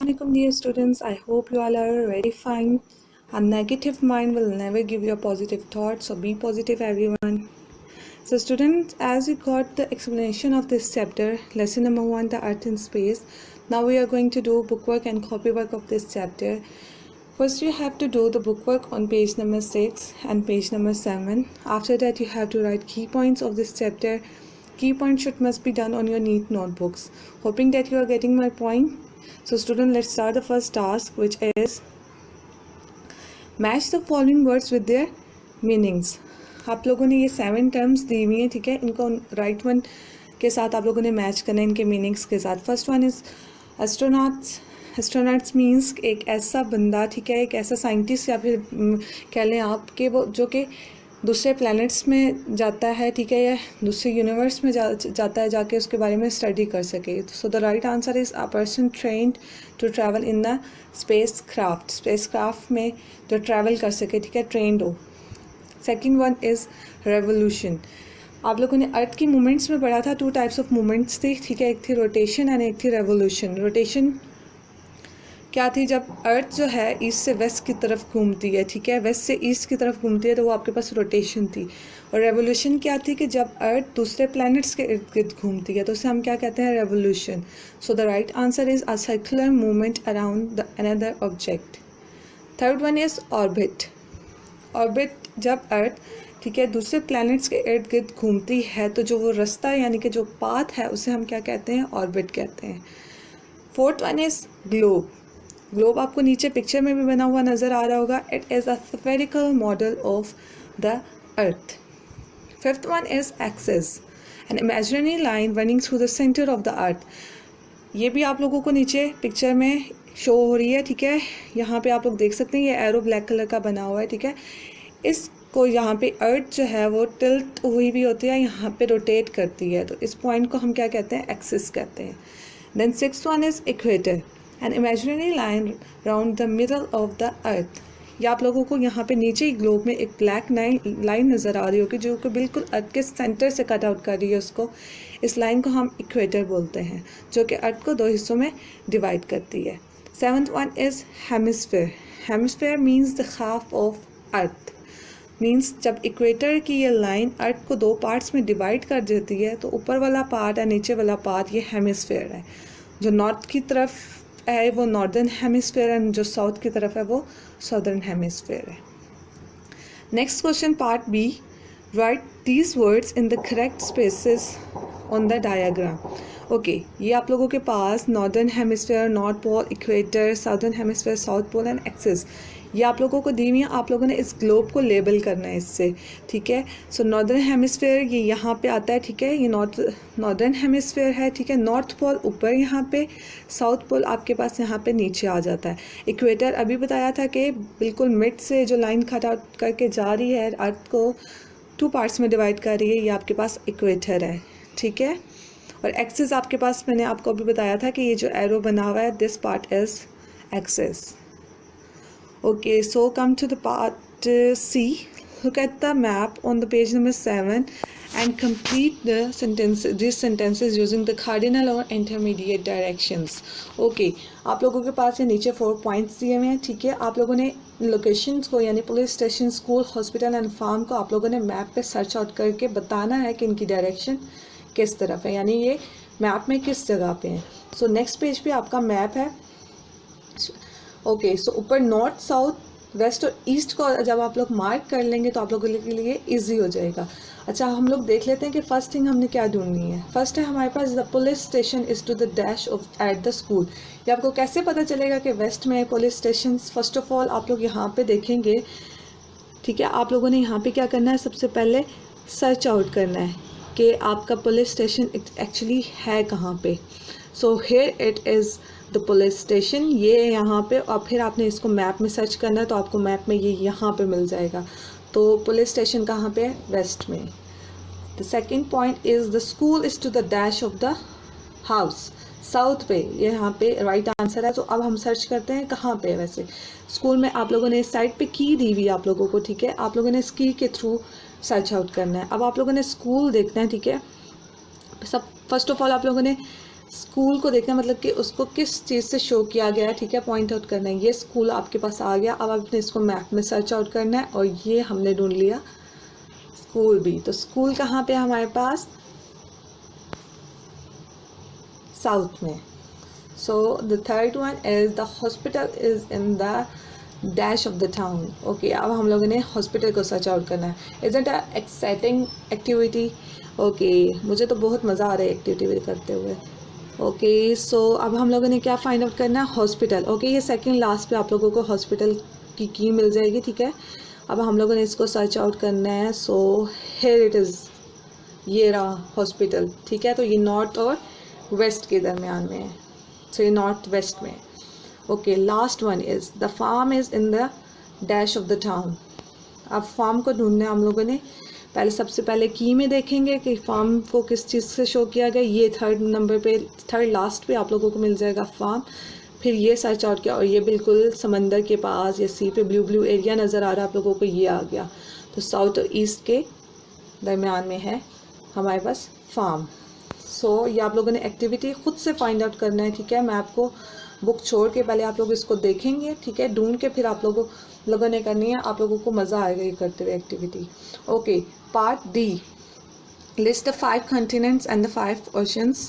Assalamualaikum dear students, I hope you all are very fine. A negative mind will never give you a positive thought, so be positive everyone. So students, as we got the explanation of this chapter, lesson number 1, the earth in space, now we are going to do bookwork and copywork of this chapter. First you have to do the bookwork on page number 6 and page number 7. After that you have to write key points of this chapter. Key points must be done on your neat notebooks. Hoping that you are getting my point. So student, let's start the first task, which is match the following words with their meanings. आप लोगों ने ये 7 terms दी हुई हैं, ठीक है, इनको right one के साथ आप लोगों ने मैच करना है इनके मीनिंग्स के साथ. First one is astronauts. Astronauts means एक ऐसा बंदा, ठीक है, एक ऐसा साइंटिस्ट या फिर कह लें आप कि वो जो कि दूसरे प्लैनेट्स में जाता है, ठीक है, या दूसरे यूनिवर्स में जाता है, जाके उसके बारे में स्टडी कर सके. So the right answer is a person trained to travel in the spacecraft में जो ट्रैवल कर सके, ठीक है, ट्रेंड हो. Second one is revolution. आप लोगों ने अर्थ की मूवमेंट्स में पढ़ा था, 2 टाइप्स ऑफ मूवमेंट्स थी, ठीक है, एक थी रोटेशन एंड एक थी रेवोल्यूशन. रोटेशन क्या थी? जब अर्थ जो है ईस्ट से वेस्ट की तरफ घूमती है, ठीक है, वेस्ट से ईस्ट की तरफ घूमती है, तो वो आपके पास रोटेशन थी. और रेवोल्यूशन क्या थी कि जब अर्थ दूसरे प्लैनेट्स के इर्द गिर्द घूमती है, तो उसे हम क्या कहते हैं? Revolution. So the right answer is a circular movement around the another object. Third one is orbit. Orbit, जब अर्थ, ठीक है, दूसरे प्लैनेट्स के इर्द गिर्द घूमती है, तो जो वो रास्ता यानी कि जो पाथ है उसे हम क्या कहते हैं? ऑर्बिट कहते हैं. Fourth one is globe. Globe आपको नीचे पिक्चर में भी बना हुआ नज़र आ रहा होगा. It is a spherical model of the earth. Fifth one is axis, N imaginary line running through the centre of the अर्थ. ये भी आप लोगों को नीचे पिक्चर में शो हो रही है, ठीक है. यहाँ पे आप लोग देख सकते हैं ये एरो ब्लैक कलर का बना हुआ है, ठीक है. इसको यहाँ पे अर्थ जो है वो टिल्ट हुई भी होती है, यहाँ पे रोटेट करती है, तो इस पॉइंट को हम क्या कहते हैं? एक्सिस कहते हैं. Then six one is equator, an imaginary line round the middle of the earth. या आप लोगों को यहाँ पे नीचे ही ग्लोब में एक ब्लैक लाइन नज़र आ रही होगी जो कि बिल्कुल अर्थ के सेंटर से कट आउट कर रही है उसको. इस लाइन को हम इक्वेटर बोलते हैं, जो कि अर्थ को 2 हिस्सों में डिवाइड करती है. Seventh one is hemisphere. Hemisphere means the half of earth. Means जब इक्वेटर की ये लाइन अर्थ को 2 पार्ट्स में डिवाइड कर देती है, तो ऊपर वाला पार्ट या नीचे वाला पार्ट ये हेमिस्फेयर है. जो नॉर्थ की तरफ है वो नॉर्दर्न हेमिस्फेयर एंड जो साउथ की तरफ है वो साउदर्न हेमिस्फेयर है. Next question part B. Write these words in the correct spaces on the diagram. Okay, ये आप लोगों के पास northern hemisphere, north pole, equator, southern hemisphere, south pole and axis, ये आप लोगों को दी हुई है. आप लोगों ने इस ग्लोब को लेबल करना है इससे, ठीक है. सो नॉर्दर्न हेमिस्फेयर ये यहाँ पे आता है, ठीक है, ये नॉर्दर्न हेमिस्फेयर है, ठीक है. नॉर्थ पोल ऊपर यहाँ पे, साउथ पोल आपके पास यहाँ पे नीचे आ जाता है. इक्वेटर अभी बताया था कि बिल्कुल मिड से जो लाइन कट आउट करके जा रही है, अर्थ को 2 पार्ट्स में डिवाइड कर रही है, ये आपके पास इक्वेटर है, ठीक है. और एक्सिस आपके पास मैंने आपको अभी बताया था कि ये जो एरो बना हुआ है, this part is axis. Okay, so come to the part C. Look at the map on the page number 7 and complete the these sentences using the cardinal or intermediate directions. Okay, आप लोगों के पास ये नीचे 4 points दिए हुए हैं, ठीक है. आप लोगों ने लोकेशंस को यानी police station, school, hospital and farm को आप लोगों ने मैप पे सर्च आउट करके बताना है कि इनकी डायरेक्शन किस तरफ है, यानी ये मैप में किस जगह पे हैं. सो नेक्स्ट पेज पे आपका मैप है. ओके, सो ऊपर नॉर्थ, साउथ, वेस्ट और ईस्ट को जब आप लोग मार्क कर लेंगे तो आप लोगों के लिए इजी हो जाएगा. अच्छा, हम लोग देख लेते हैं कि फर्स्ट थिंग हमने क्या ढूंढनी है. फर्स्ट है हमारे पास the police station is to the dash of at the school. ये आपको कैसे पता चलेगा कि वेस्ट में police station? First of all आप लोग यहाँ पे देखेंगे, ठीक है. आप लोगों ने यहाँ पे क्या करना है? सबसे पहले सर्च आउट करना है कि आपका पुलिस स्टेशन एक्चुअली है कहाँ पे. So here it is the police station, ये यहाँ पे. और फिर आपने इसको मैप में सर्च करना है, तो आपको मैप में ये यहाँ पे मिल जाएगा. तो पुलिस स्टेशन कहाँ पे है? वेस्ट में. The second point is the school is to the dash of the house, south पे. ये यहाँ पे राइट आंसर है. तो अब हम सर्च करते हैं कहाँ पे है. वैसे स्कूल में आप लोगों ने इस साइड पे की दी हुई आप लोगों को, ठीक है. आप लोगों ने इस की के थ्रू सर्च आउट करना है. अब आप लोगों ने स्कूल देखना है, ठीक है. सब फर्स्ट ऑफ ऑल आप लोगों ने स्कूल को देखना मतलब कि उसको किस चीज़ से शो किया गया है, ठीक है, पॉइंट आउट करना है। ये स्कूल आपके पास आ गया, अब आपने इसको मैप में सर्च आउट करना है, और ये हमने ढूंढ लिया स्कूल भी। तो स्कूल कहाँ पे है हमारे पास? साउथ में। So the third one is the hospital is in the dash of the town. Okay, अब हम लोगों ने हॉस्पिटल को सर्च आउट करना है। Is it a exciting activity? Okay, मुझे तो बहुत मज़ा आ रहा है एक्टिविटी करते हुए। ओके, सो अब हम लोगों ने क्या फाइंड आउट करना है? हॉस्पिटल। ओके, ये सेकंड लास्ट पे आप लोगों को हॉस्पिटल की मिल जाएगी, ठीक है। अब हम लोगों ने इसको सर्च आउट करना है। सो हियर इट इज़, ये रहा हॉस्पिटल, ठीक है। तो ये नॉर्थ और वेस्ट के दरमियान में है, सो ये नॉर्थ वेस्ट में। Okay, last one is the farm is in the dash of the town. अब फार्म को ढूंढना है हम लोगों ने। पहले सबसे पहले की में देखेंगे कि फार्म को किस चीज़ से शो किया गया। ये थर्ड नंबर पे, थर्ड लास्ट पे आप लोगों को मिल जाएगा फार्म। फिर ये सर्च आउट किया और ये बिल्कुल समंदर के पास या सी पे ब्लू एरिया नज़र आ रहा है आप लोगों को, ये आ गया। तो साउथ और ईस्ट के दरमियान में है हमारे पास फार्म। सो ये आप लोगों ने एक्टिविटी खुद से फाइंड आउट करना है, ठीक है। मैं आपको बुक छोड़ के पहले आप लोग इसको देखेंगे, ठीक है, ढूंढ के फिर आप लोगों ने करनी है। आप लोगों को मज़ा आएगा ये करते हुए activity. Okay, part D, list the 5 continents and the 5 oceans,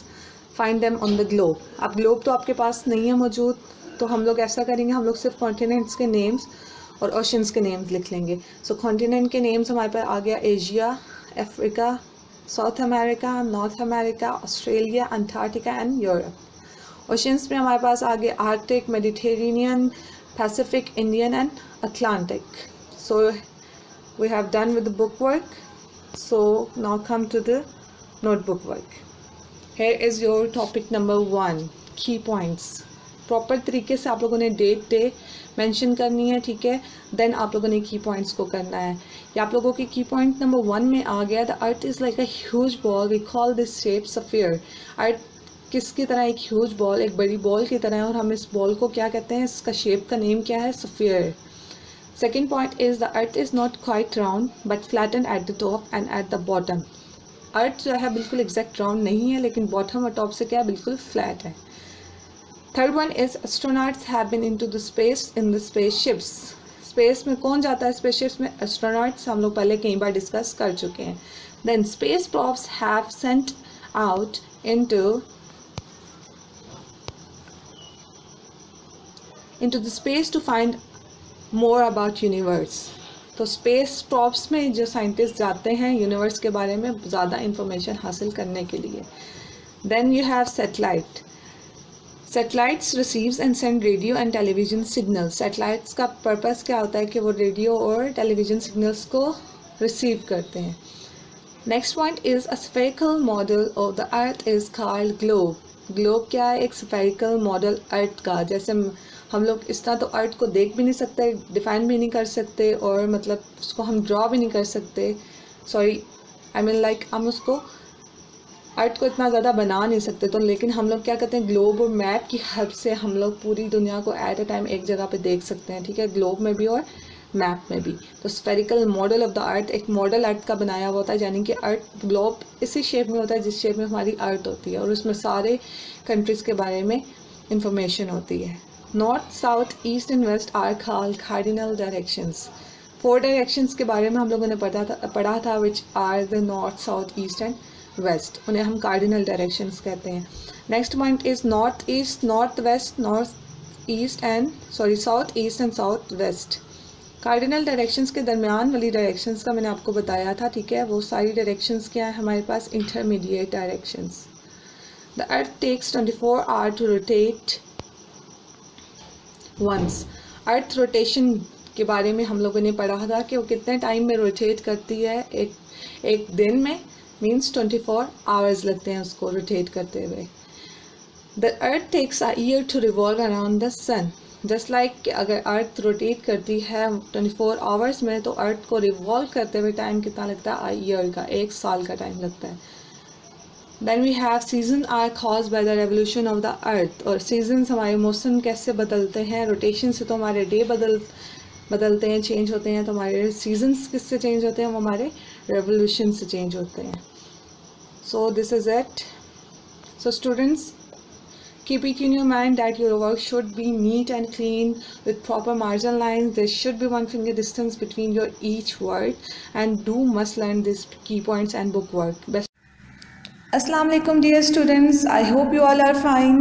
find them on the globe। अब ग्लोब तो आपके पास नहीं है मौजूद, तो हम लोग ऐसा करेंगे, हम लोग सिर्फ कॉन्टिनेंट्स के नेम्स और ओशंस के नेम्स लिख लेंगे। सो कॉन्टिनेंट के नेम्स हमारे पास आ गया Asia, Africa, South America, North America, Australia, Antarctica and Europe. Oceans में हमारे पास आ गए Arctic, Mediterranean, Pacific, Indian and Atlantic. So we have done with the book work. So now come to the notebook work. Here is your topic number 1, key points। Proper तरीके से आप लोगों ने डेट डे मेंशन करनी है, ठीक है। Then आप लोगों ने की पॉइंट्स को करना है। ये आप लोगों के की पॉइंट नंबर 1 में आ गया, the earth is like a huge ball, we call this shape sphere. Earth किसकी तरह? एक ह्यूज बॉल, एक बड़ी बॉल की तरह है, और हम इस बॉल को क्या कहते हैं? इसका शेप का नेम क्या है? Sphere. Second point is the earth is not quite round but flattened at the top and at the bottom। अर्थ जो है बिल्कुल एग्जैक्ट राउंड नहीं है, लेकिन बॉटम और टॉप से क्या है? बिल्कुल फ्लैट है। Third one is astronauts have been into the spaceships इन द स्पेसशिप्स। स्पेस में कौन जाता है? स्पेसशिप्स में एस्ट्रोनॉट्स, हम लोग पहले कई बार डिस्कस कर चुके हैं। Then space probes have sent out into the space to find more about universe. तो स्पेस प्रॉप्स में जो साइंटिस्ट जाते हैं यूनिवर्स के बारे में ज़्यादा इंफॉर्मेशन हासिल करने के लिए। Then you have satellite. Satellites receives and send radio and television signal. Satellites का पर्पस क्या होता है? कि वो रेडियो और टेलीविजन सिग्नल्स को रिसीव करते हैं। Next point is a spherical model of the earth is called globe. Globe क्या है? एक स्फेरिकल मॉडल अर्थ का। जैसे हम लोग इस तरह तो अर्थ को देख भी नहीं सकते, डिफाइन भी नहीं कर सकते, और मतलब उसको हम ड्रॉ भी नहीं कर सकते। सॉरी, आई मीन लाइक हम उसको अर्थ को इतना ज़्यादा बना नहीं सकते। तो लेकिन हम लोग क्या करते हैं? ग्लोब और मैप की हेल्प से हम लोग पूरी दुनिया को एट अ टाइम एक जगह पे देख सकते हैं, ठीक है, ग्लोब में भी और मैप में भी। तो स्फेरिकल मॉडल ऑफ द अर्थ, एक मॉडल अर्थ का बनाया हुआ होता है, यानी कि अर्थ ग्लोब इसी शेप में होता है जिस शेप में हमारी अर्थ होती है, और उसमें सारे कंट्रीज़ के बारे में इंफॉर्मेशन होती है। North, south, east and west are called cardinal directions. 4 directions के बारे में हम लोगों ने पढ़ा था which are the north, south, east and west. उन्हें हम कार्डिनल डायरेक्शंस कहते हैं। Next point is north east, north west, north east and south east and south west. Cardinal directions के दरमियान वाली डायरेक्शंस का मैंने आपको बताया था, ठीक है। वो सारी डायरेक्शंस क्या है हमारे पास? Intermediate directions. The earth takes 24 hour to rotate once. Earth rotation के बारे में हम लोगों ने पढ़ा था कि वो कितने टाइम में रोटेट करती है। एक दिन में मीन्स 24 आवर्स लगते हैं उसको रोटेट करते हुए। The earth takes a year to revolve around the sun. Just like अगर अर्थ रोटेट करती है 24 आवर्स में, तो अर्थ को रिवॉल्व करते हुए टाइम कितना लगता है? ईयर का, 1 साल का टाइम लगता है। Then we have season are caused by the revolution of the earth। और seasons हमारे मौसम कैसे बदलते हैं? रोटेशन से तो हमारे डे बदलते हैं, चेंज होते हैं। तो हमारे सीजन्स किससे चेंज होते हैं? वो हमारे रेवोल्यूशन से चेंज होते हैं। So this is it. So students, Keep it in your mind that your work should be neat and clean with proper margin lines. There should be 1 finger distance between your each word, and must learn these key points and book work. Assalamu alaikum dear students, I hope you all are fine.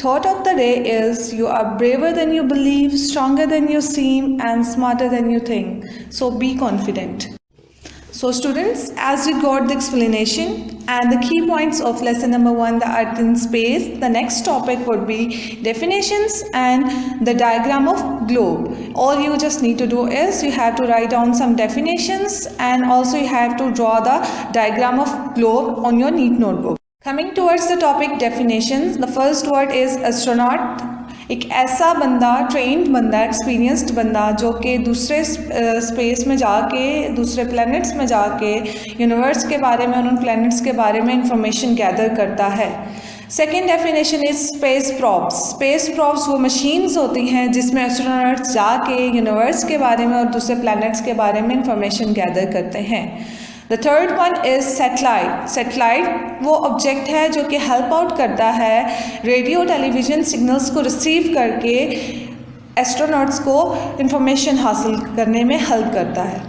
Thought of the day is you are braver than you believe, stronger than you seem, and smarter than you think. So be confident. So students, as you got the explanation and the key points of lesson number 1, the earth in space, the next topic would be definitions and the diagram of globe. All you just need to do is you have to write down some definitions and also you have to draw the diagram of globe on your neat notebook. Coming towards the topic definitions, the first word is astronaut. एक ऐसा बंदा, trend बंदा, experienced बंदा जो कि दूसरे space में जाके, दूसरे प्लैनेट्स में जाके यूनिवर्स के बारे में और उन प्लैनेट्स के बारे में इंफॉर्मेशन गैदर करता है. Second definition is space props. Space props वो मशीन्स होती हैं जिसमें एस्ट्रोनॉट्स जाके यूनिवर्स के बारे में और दूसरे प्लैनेट्स के बारे में इंफॉर्मेशन गैदर करते हैं. The third one is satellite. Satellite वो ऑब्जेक्ट है जो कि हेल्प आउट करता है रेडियो टेलीविज़न सिग्नल्स को रिसीव करके एस्ट्रोनॉट्स को इंफॉर्मेशन हासिल करने में हेल्प करता है.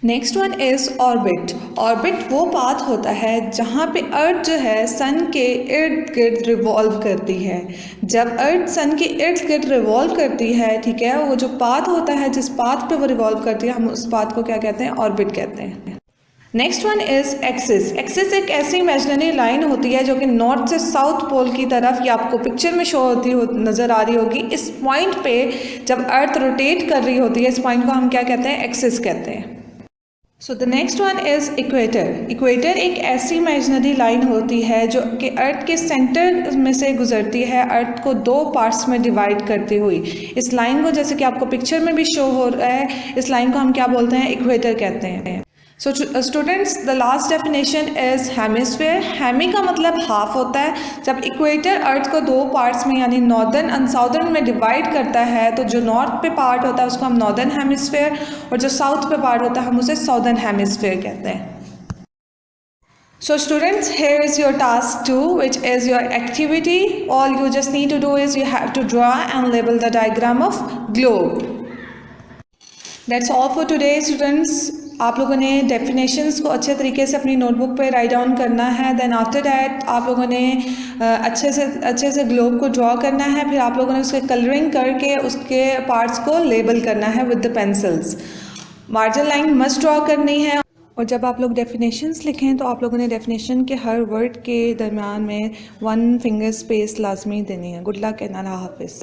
Next one is orbit. Orbit वो पाथ होता है जहाँ पे अर्थ जो है सन के इर्द गिर्द रिवॉल्व करती है. जब अर्थ सन के इर्द गिर्द रिवॉल्व करती है, ठीक है, वो जो पाथ होता है जिस पाथ पे वो रिवॉल्व करती है, हम उस पाथ को क्या कहते हैं? ऑर्बिट कहते हैं. Next one is axis. Axis एक ऐसी इमेजिनरी लाइन होती है जो कि नॉर्थ से साउथ पोल की तरफ, ये आपको पिक्चर में शो होती नज़र आ रही होगी. इस पॉइंट पे जब अर्थ रोटेट कर रही होती है, इस पॉइंट को हम क्या कहते हैं? एक्सिस कहते हैं. So the next one is equator. Equator एक ऐसी इमेजिनरी लाइन होती है जो कि अर्थ के सेंटर में से गुजरती है, अर्थ को 2 पार्ट्स में डिवाइड करती हुई. इस लाइन को, जैसे कि आपको पिक्चर में भी शो हो रहा है, इस लाइन को हम क्या बोलते हैं? इक्वेटर कहते हैं. So students, the last definition is hemisphere. Hemi का मतलब हाफ होता है. जब इक्वेटर अर्थ को 2 पार्ट्स में यानी नॉर्दर्न एंड साउदर्न में डिवाइड करता है, तो जो नॉर्थ पे पार्ट होता है उसको हम नॉर्दर्न हेमिस्फीयर और जो साउथ पे पार्ट होता है हम उसे साउदर्न हेमिस्फीयर कहते हैं. So students, here is your task 2, which is your activity. All you just need to do is you have to draw and label the diagram of globe. That's all for today students. आप लोगों ने definitions को अच्छे तरीके से अपनी notebook पे write down करना है. देन आफ्टर दैट आप लोगों ने अच्छे से ग्लोब को ड्रॉ करना है. फिर आप लोगों ने उसके कलरिंग करके उसके पार्ट्स को लेबल करना है with the pencils. Margin line must draw करनी है. और जब आप लोग डेफिनेशंस लिखें तो आप लोगों ने डेफिनेशन के हर वर्ड के दरमियान में 1 फिंगर स्पेस लाजमी देनी है. गुड लक एंड अल्लाह हाफिज़.